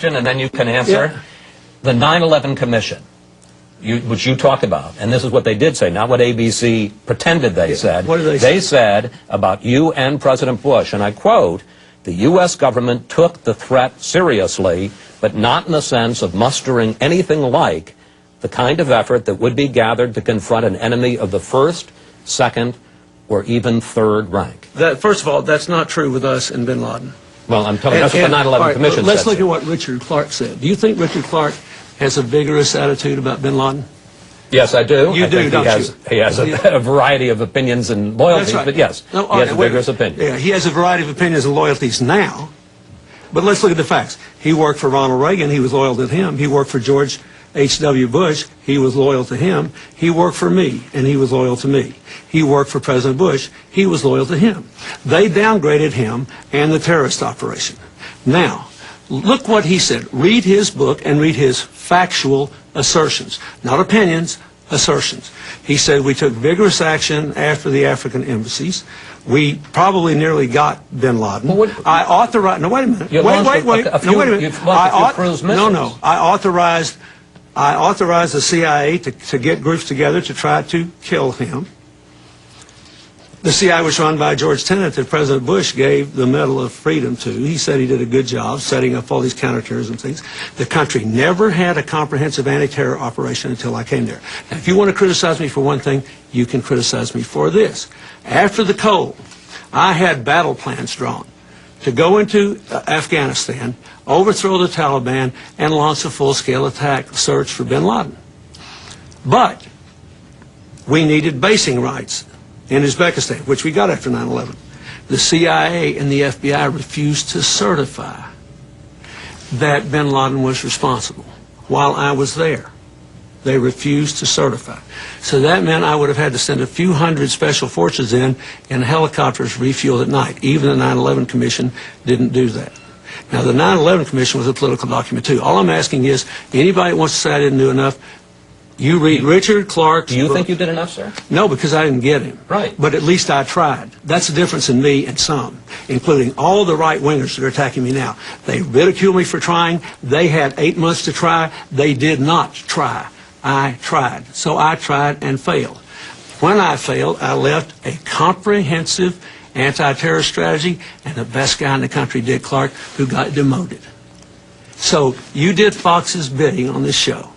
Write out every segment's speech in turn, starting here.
question, and then you can answer. Yeah. The 9/11 Commission, which you talk about, and this is what they did say, not what ABC pretended they said. What did they say? They said about you and President Bush, and I quote, "The U.S. government took the threat seriously, but not in the sense of mustering anything like the kind of effort that would be gathered to confront an enemy of the first, second, or even third rank." First of all, that's not true with us and bin Laden. Well, I'm talking, that's what the 9/11 Commission said. Let's look at what Richard Clark said. Do you think Richard Clark has a vigorous attitude about bin Laden? Yes, I do. You do, don't you? He has a variety of opinions and loyalties, That's right. but yes, No, he has a vigorous opinion. Yeah, he has a variety of opinions and loyalties now. But let's look at the facts. He worked for Ronald Reagan. He was loyal to him. He worked for George H.W. Bush. He was loyal to him. He worked for me, and he was loyal to me. He worked for President Bush. He was loyal to him. They downgraded him and the terrorist operation. Now, look what he said. Read his book and read his factual assertions. Not opinions, assertions. He said we took vigorous action after the African embassies. We probably nearly got bin Laden. Well, I authorized... No, wait a minute. Wait a minute. You've launched a few cruise missiles. No. I authorized the CIA to get groups together to try to kill him. The CIA was run by George Tenet that President Bush gave the Medal of Freedom to. He said he did a good job setting up all these counterterrorism things. The country never had a comprehensive anti-terror operation until I came there. Now, if you want to criticize me for one thing, you can criticize me for this. After the cold, I had battle plans drawn to go into Afghanistan, overthrow the Taliban, and launch a full-scale attack search for bin Laden. But we needed basing rights in Uzbekistan, which we got after 9/11. The CIA and the FBI refused to certify that bin Laden was responsible while I was there. They refused to certify. So that meant I would have had to send a few hundred special forces in helicopters refueled at night. Even the 9/11 Commission didn't do that. Now, the 9/11 Commission was a political document, too. All I'm asking is, anybody that wants to say I didn't do enough, you read Richard Clark's Do you book. think you did enough, sir? No, because I didn't get him. Right. But at least I tried. That's the difference in me and some, including all the right-wingers that are attacking me now. They ridicule me for trying. They had 8 months to try. They did not try. I tried. So I tried and failed. When I failed, I left a comprehensive anti-terror strategy and the best guy in the country, Dick Clark, who got demoted. So you did Fox's bidding on this show.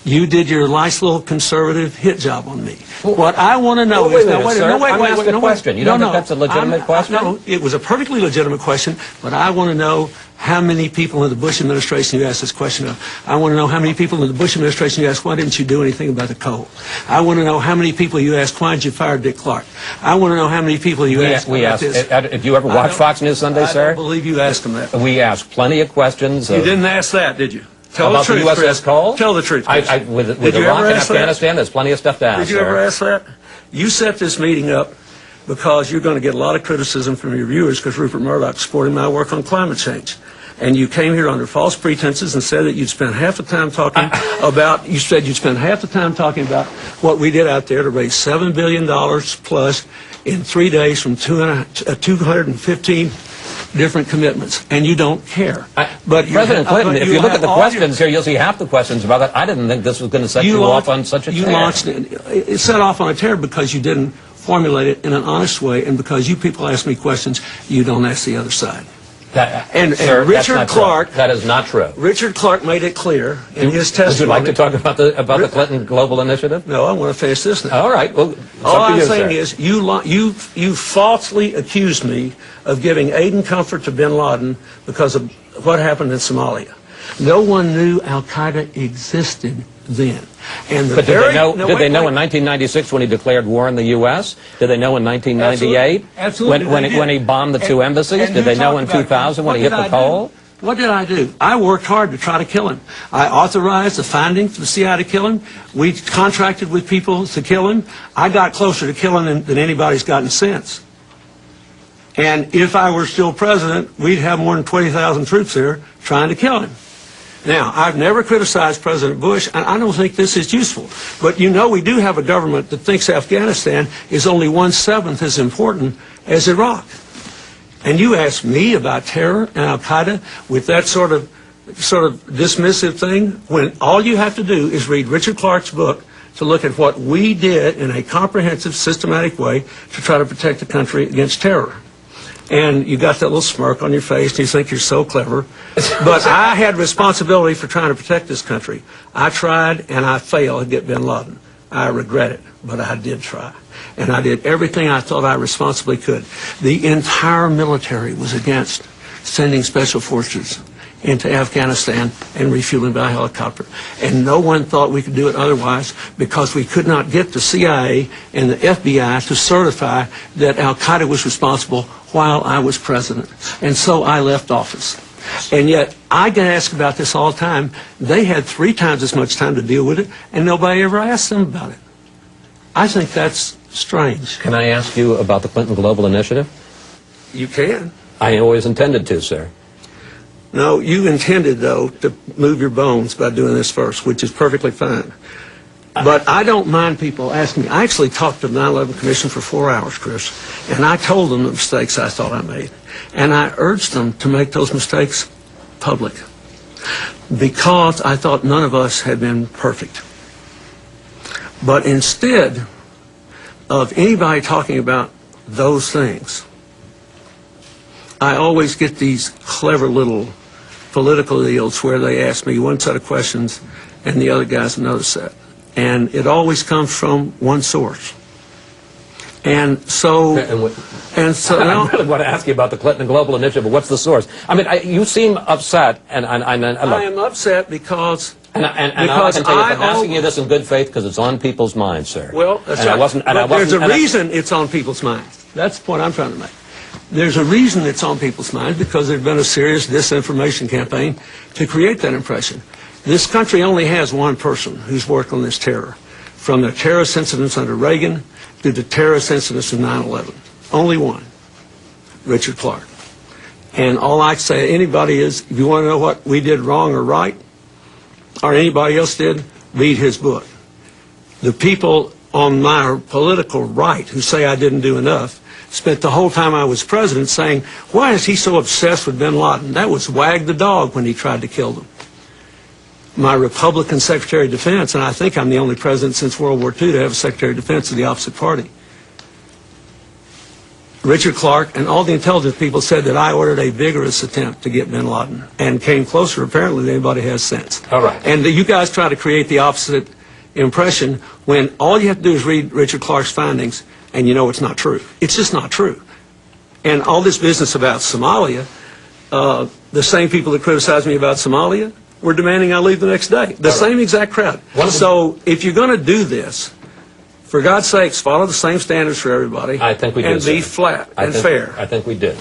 You did your nice little conservative hit job on me. What I want to know is... I'm asking a question. You don't think that's a legitimate question? No, it was a perfectly legitimate question, but I want to know how many people in the Bush administration you asked this question of. I want to know how many people in the Bush administration you asked, why didn't you do anything about the coal? I want to know how many people you asked, why did you fire Dick Clark? I want to know how many people you asked about this. Did you ever watch Fox News Sunday, sir? I don't believe you asked them that. We asked plenty of questions. You didn't ask that, did you? Tell about the truth, the USS Cole? Tell the truth, Chris. With Iraq and Afghanistan, there's plenty of stuff to ask. Did you ever ask that? You set this meeting up because you're going to get a lot of criticism from your viewers because Rupert Murdoch supported my work on climate change. And you came here under false pretenses and said that you'd spend half the time talking about, you said you'd spend half the time talking about what we did out there to raise $7 billion plus in 3 days from 215 different commitments, and you don't care. But President Clinton, if you look at the questions here, you'll see half the questions about that. I didn't think this was going to set you off on such a tear. You launched it. It set off on a tear because you didn't formulate it in an honest way, and because you people ask me questions, you don't ask the other side. Sir, Richard Clark. That is not true. Richard Clark made it clear in his testimony. Would you like to talk about the Clinton Global Initiative? No, I want to finish this now. All right. Well, all I'm saying is you falsely accused me of giving aid and comfort to bin Laden because of what happened in Somalia. No one knew Al-Qaeda existed then. And but did they know in 1996 when he declared war in the U.S.? Did they know in 1998 when he bombed the two embassies? Did they know in 2000 when he hit the Cole? What did I do? I worked hard to try to kill him. I authorized the funding for the CIA to kill him. We contracted with people to kill him. I got closer to killing him than anybody's gotten since. And if I were still president, we'd have more than 20,000 troops there trying to kill him. Now, I've never criticized President Bush, and I don't think this is useful. But you know we do have a government that thinks Afghanistan is only 1/7 as important as Iraq. And you ask me about terror and Al-Qaeda with that sort of sort of dismissive thing when all you have to do is read Richard Clarke's book to look at what we did in a comprehensive, systematic way to try to protect the country against terror. And you got that little smirk on your face, and you think you're so clever. But I had responsibility for trying to protect this country. I tried, and I failed to get bin Laden. I regret it, but I did try. And I did everything I thought I responsibly could. The entire military was against sending special forces into Afghanistan and refueling by helicopter. And no one thought we could do it otherwise because we could not get the CIA and the FBI to certify that Al-Qaeda was responsible while I was president. And so I left office. And yet, I get asked about this all the time. They had 3 times as much time to deal with it, and nobody ever asked them about it. I think that's strange. Can I ask you about the Clinton Global Initiative? You can. I always intended to, sir. No, you intended, though, to move your bones by doing this first, which is perfectly fine. But I don't mind people asking me. I actually talked to the 9/11 Commission for 4 hours, Chris, and I told them the mistakes I thought I made. And I urged them to make those mistakes public because I thought none of us had been perfect. But instead of anybody talking about those things, I always get these clever little political deals where they ask me one set of questions and the other guy's another set. And it always comes from one source. And so... I really want to ask you about the Clinton Global Initiative, but what's the source? I mean, you seem upset, and look, I am upset because... And I can tell you, I'm asking you this in good faith because it's on people's minds, sir. Well, that's right. There's a reason it's on people's minds. That's the point I'm trying to make. There's a reason it's on people's minds because there's been a serious disinformation campaign to create that impression. This country only has one person who's worked on this terror, from the terrorist incidents under Reagan to the terrorist incidents of 9/11. Only one, Richard Clarke. And all I say to anybody is, if you want to know what we did wrong or right, or anybody else did, read his book. The people on my political right who say I didn't do enough spent the whole time I was president saying, why is he so obsessed with bin Laden? That was Wag the dog when he tried to kill them. My Republican Secretary of Defense, and I think I'm the only president since World War II to have a Secretary of Defense of the opposite party, Richard Clarke and all the intelligence people said that I ordered a vigorous attempt to get bin Laden and came closer apparently than anybody has since. All right. And you guys try to create the opposite impression when all you have to do is read Richard Clarke's findings and you know it's not true. It's just not true. And all this business about Somalia, the same people that criticized me about Somalia were demanding I leave the next day. The same exact crowd. So if you're going to do this, for God's sakes, follow the same standards for everybody. I think we did, and be flat and fair. I think we did.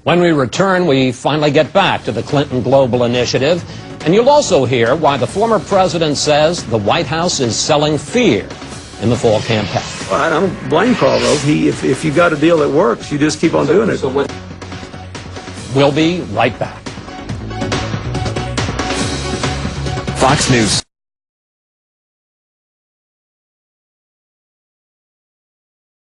When we return, we finally get back to the Clinton Global Initiative, and you'll also hear why the former president says the White House is selling fear in the fall campaign. Well, I don't blame Paul, though. If you got a deal that works, you just keep on doing it. We'll be right back. Fox News